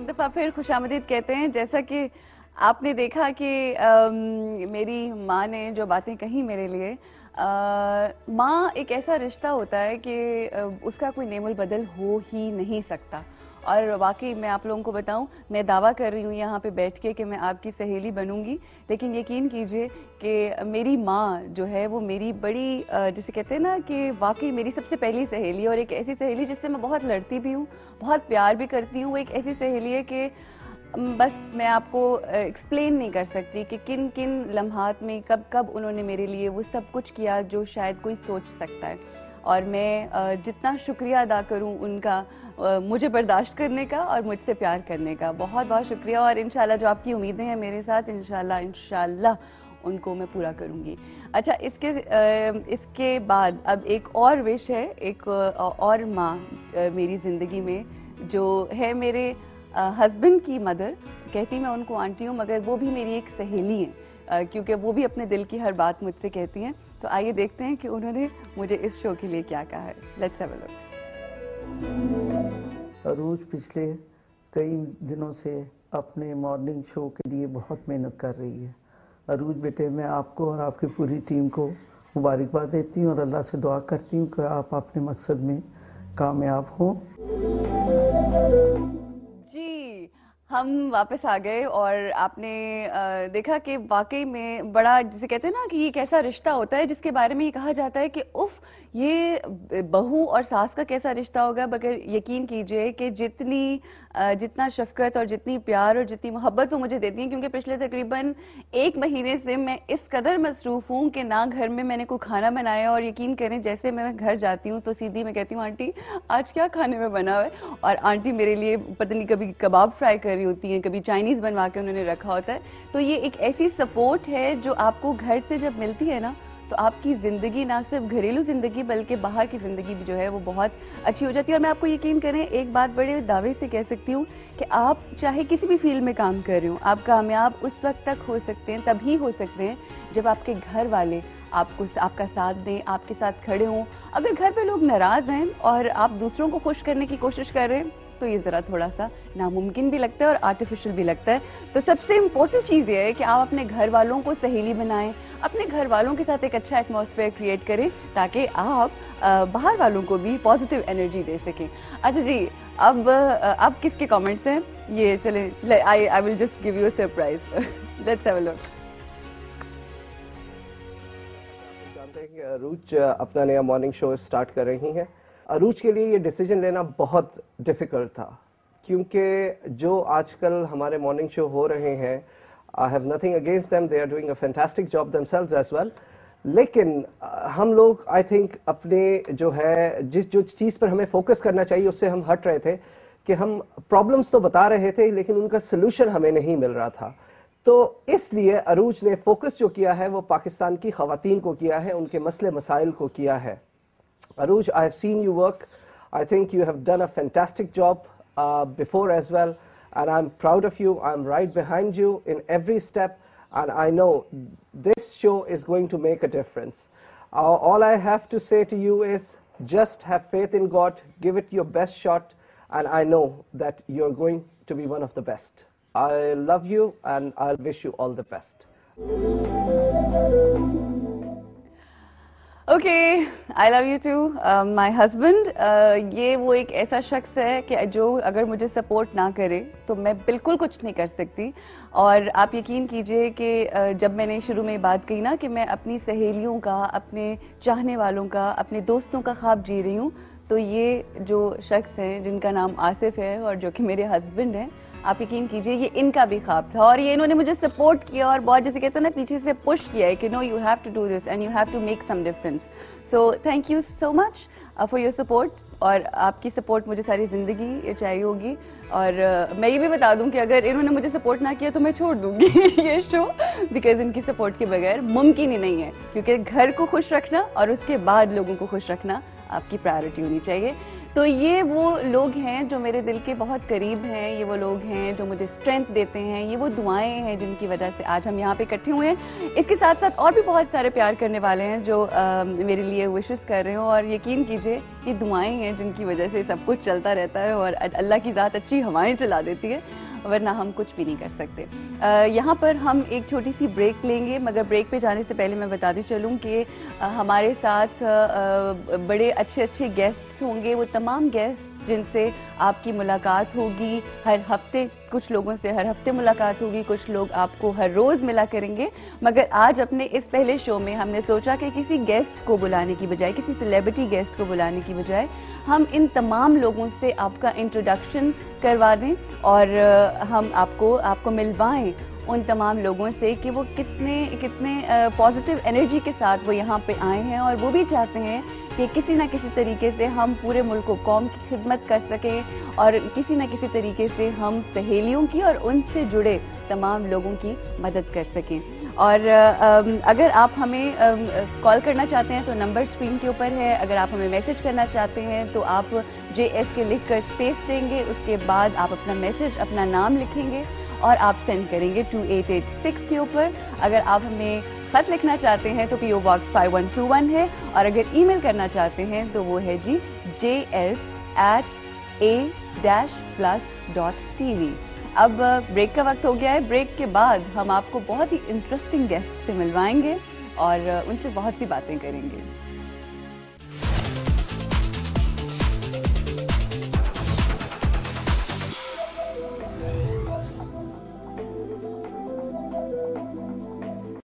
ایک دفعہ پھر خوش آمدید کہتے ہیں. جیسا کہ آپ نے دیکھا کہ میری ماں نے جو باتیں کہیں میرے لیے, ماں ایک ایسا رشتہ ہوتا ہے کہ اس کا کوئی نعم البدل ہو ہی نہیں سکتا. اور واقعی میں آپ لوگوں کو بتاؤں, میں دعویٰ کر رہی ہوں یہاں پہ بیٹھ کے کہ میں آپ کی سہیلی بنوں گی, لیکن یقین کیجئے کہ میری ماں جو ہے وہ میری بڑی جسے کہتے ہیں نا کہ واقعی میری سب سے پہلی سہیلی, اور ایک ایسی سہیلی جس سے میں بہت لڑتی بھی ہوں, بہت پیار بھی کرتی ہوں. وہ ایک ایسی سہیلی ہے کہ بس میں آپ کو ایکسپلین نہیں کر سکتی کہ کن کن لمحات میں کب کب انہوں نے میرے لیے وہ سب کچھ کیا جو شاید کوئی سوچ سکتا ہے. اور میں جتنا شکریہ ادا کروں ان کا مجھے برداشت کرنے کا اور مجھ سے پیار کرنے کا, بہت بہت شکریہ. اور انشاءاللہ جو آپ کی امیدیں ہیں میرے ساتھ, انشاءاللہ ان کو میں پورا کروں گی. اچھا, اس کے بعد اب ایک اور وش ہے, ایک اور ماں میری زندگی میں جو ہے میرے ہسبینڈ کی مدر. کہتی میں ان کو آنٹی ہوں, مگر وہ بھی میری ایک سہیلی ہیں, کیونکہ وہ بھی اپنے دل کی ہر بات مجھ سے کہتی ہیں. تو آئیے دیکھتے ہیں کہ انہوں نے مجھے اس شو کے لیے کیا کہا ہے. لیٹس ہیو اے لک. عروج پچھلے کئی دنوں سے اپنے مارننگ شو کے لیے بہت محنت کر رہی ہے. عروج بیٹے, میں آپ کو اور آپ کی پوری ٹیم کو مبارکباد دیتی ہوں اور اللہ سے دعا کرتی ہوں کہ آپ اپنے مقصد میں کامیاب ہوں. جی, ہم واپس آ گئے اور آپ نے دیکھا کہ واقعی میں بڑا جسے کہتے ہیں نا کہ یہ ایک ایسا رشتہ ہوتا ہے جس کے بارے میں یہ کہا جاتا ہے کہ اف یہ بہو اور ساس کا کیسا رشتہ ہوگا. مگر یقین کیجئے کہ جتنا شفقت اور جتنی پیار اور جتنی محبت وہ مجھے دیتی ہیں, کیونکہ پچھلے تقریباً 1 مہینے سے میں اس قدر مصروف ہوں کہ نہ گھر میں نے کوئی کھانا بنایا. اور یقین کریں جیسے میں گھر جاتی ہوں تو سیدھی میں کہتی ہوں آنٹی آج کیا کھانے میں بنا ہے, اور آنٹی میرے لیے پتہ نہیں کبھی کباب فرائی کر رہی ہوتی ہیں, کبھی چائنیز بنوا کے انہوں نے رکھا ہوتا ہے. تو یہ ایک ایسی سپورٹ ہے جو آپ کو گھر سے جب ملتی ہے نا تو آپ کی زندگی نہ صرف گھریلو زندگی بلکہ باہر کی زندگی بھی جو ہے وہ بہت اچھی ہو جاتی ہے. اور میں آپ کو یقین کریں ایک بات بڑے دعوے سے کہہ سکتی ہوں کہ آپ چاہے کسی بھی فیلڈ میں کام کر رہے ہوں, آپ کامیاب اس وقت تک ہو سکتے ہیں, تبھی ہو سکتے ہیں جب آپ کے گھر والے آپ کا ساتھ دیں, آپ کے ساتھ کھڑے ہوں. اگر گھر پہ لوگ ناراض ہیں اور آپ دوسروں کو خوش کرنے کی کوشش کر رہے ہیں تو یہ ذرا تھوڑا سا ناممکن بھی لگتا ہے اور آرٹیفیشل بھی لگتا ہے. تو سب سے امپورٹنٹ چیز یہ ہے کہ آپ اپنے گھر والوں کو سہیلی بنائیں, اپنے گھر والوں کے ساتھ ایک اچھا ایٹماسفیئر کریٹ کریں تاکہ آپ باہر والوں کو بھی پازیٹیو انرجی دے سکیں. اچھا جی, اب کس کے کامنٹس ہیں یہ چلیں, I will just give you a surprise. Let's have a look. جانتے ہیں کہ عروج اپنا نیا مارننگ شو اسٹارٹ کر رہی ہیں. عروج کے لیے یہ ڈیسیجن لینا بہت ڈیفیکلٹ تھا, کیونکہ جو آج کل ہمارے مارننگ شو ہو رہے ہیں, I have nothing against them, they are doing a fantastic job themselves as well. لیکن ہم لوگ I think اپنے جو ہے جو چیز پر ہمیں فوکس کرنا چاہیے اس سے ہم ہٹ رہے تھے کہ ہم پرابلمس تو بتا رہے تھے لیکن ان کا سلوشن ہمیں نہیں مل رہا تھا. تو اس لیے عروج نے فوکس جو کیا ہے وہ پاکستان کی خواتین کو کیا ہے, ان کے مسئلے مسائل کو کیا ہے. Aruj, I have seen you work. I think you have done a fantastic job before as well, and I'm proud of you. I'm right behind you in every step, and I know this show is going to make a difference. All I have to say to you is just have faith in God, give it your best shot, and I know that you're going to be one of the best. I love you, and I'll wish you all the best. Okay, I love you too. My husband, یہ وہ ایک ایسا شخص ہے کہ جو اگر مجھے سپورٹ نہ کرے تو میں بالکل کچھ نہیں کر سکتی. اور آپ یقین کیجئے کہ جب میں نے شروع میں بات کہی نا کہ میں اپنی سہیلیوں کا, اپنے چاہنے والوں کا, اپنے دوستوں کا خواب جی رہی ہوں, تو یہ جو شخص ہیں جن کا نام آصف ہے اور جو کہ میرے ہسبینڈ ہیں, آپ یقین کیجئے یہ ان کا بھی خواب تھا. اور یہ انہوں نے مجھے سپورٹ کیا اور بہت جیسے کہتے ہیں نا پیچھے سے پش کیا ہے کہ no you have to do this and you have to make some difference. So thank you so much for your support, اور آپ کی سپورٹ مجھے ساری زندگی چاہیے ہوگی. اور میں یہ بھی بتا دوں کہ اگر انہوں نے مجھے سپورٹ نہ کیا تو میں چھوڑ دوں گی یہ شو, بیکاز ان کی سپورٹ کے بغیر ممکن ہی نہیں ہے, کیونکہ گھر کو خوش رکھنا اور اس کے بعد لوگوں کو خوش رکھنا آپ کی پرائیورٹی ہونی چاہیے. تو یہ وہ لوگ ہیں جو میرے دل کے بہت قریب ہیں, یہ وہ لوگ ہیں جو مجھے اسٹرینتھ دیتے ہیں, یہ وہ دعائیں ہیں جن کی وجہ سے آج ہم یہاں پہ اکٹھے ہوئے ہیں. اس کے ساتھ ساتھ اور بھی بہت سارے پیار کرنے والے ہیں جو میرے لیے وشز کر رہے ہوں, اور یقین کیجئے یہ دعائیں ہیں جن کی وجہ سے سب کچھ چلتا رہتا ہے, اور اللہ کی ذات اچھی ہوائیں چلا دیتی ہے, ورنہ ہم کچھ بھی نہیں کر سکتے. یہاں پر ہم ایک چھوٹی سی بریک لیں گے, مگر بریک پہ جانے سے پہلے میں بتاتی چلوں کہ ہمارے ساتھ بڑے اچھے گیسٹس ہوں گے, وہ تمام گیسٹس جن سے آپ کی ملاقات ہوگی ہر ہفتے. کچھ لوگوں سے ہر ہفتے ملاقات ہوگی, کچھ لوگ آپ کو ہر روز ملا کریں گے, مگر آج اپنے اس پہلے شو میں ہم نے سوچا کہ کسی گیسٹ کو بلانے کی بجائے, کسی سیلیبریٹی گیسٹ کو بلانے کی بجائے ہم ان تمام لوگوں سے آپ کا انٹروڈکشن کروا دیں, اور ہم آپ کو ملوائیں ان تمام لوگوں سے کہ وہ کتنے پازیٹیو انرجی کے ساتھ وہ یہاں پہ آئے ہیں, اور وہ بھی چاہتے ہیں کہ کسی نہ کسی طریقے سے ہم پورے ملک و قوم کی خدمت کر سکیں, اور کسی نہ کسی طریقے سے ہم سہیلیوں کی اور ان سے جڑے تمام لوگوں کی مدد کر سکیں. اور اگر آپ ہمیں کال کرنا چاہتے ہیں تو نمبر اسکرین کے اوپر ہے, اگر آپ ہمیں میسج کرنا چاہتے ہیں تو آپ JS کے لکھ کر اسپیس دیں گے, اس کے بعد آپ اپنا میسج, اپنا نام لکھیں گے اور آپ سینڈ کریں گے 2886 کے اوپر. اگر آپ ہمیں خط لکھنا چاہتے ہیں تو PO Box 5121 ہے, اور اگر ای میل کرنا چاہتے ہیں تو وہ ہے جی js@a-plus.tv. اب بریک کا وقت ہو گیا ہے. بریک کے بعد ہم آپ کو بہت ہی انٹرسٹنگ گیسٹ سے ملوائیں گے اور ان سے بہت سی باتیں کریں گے.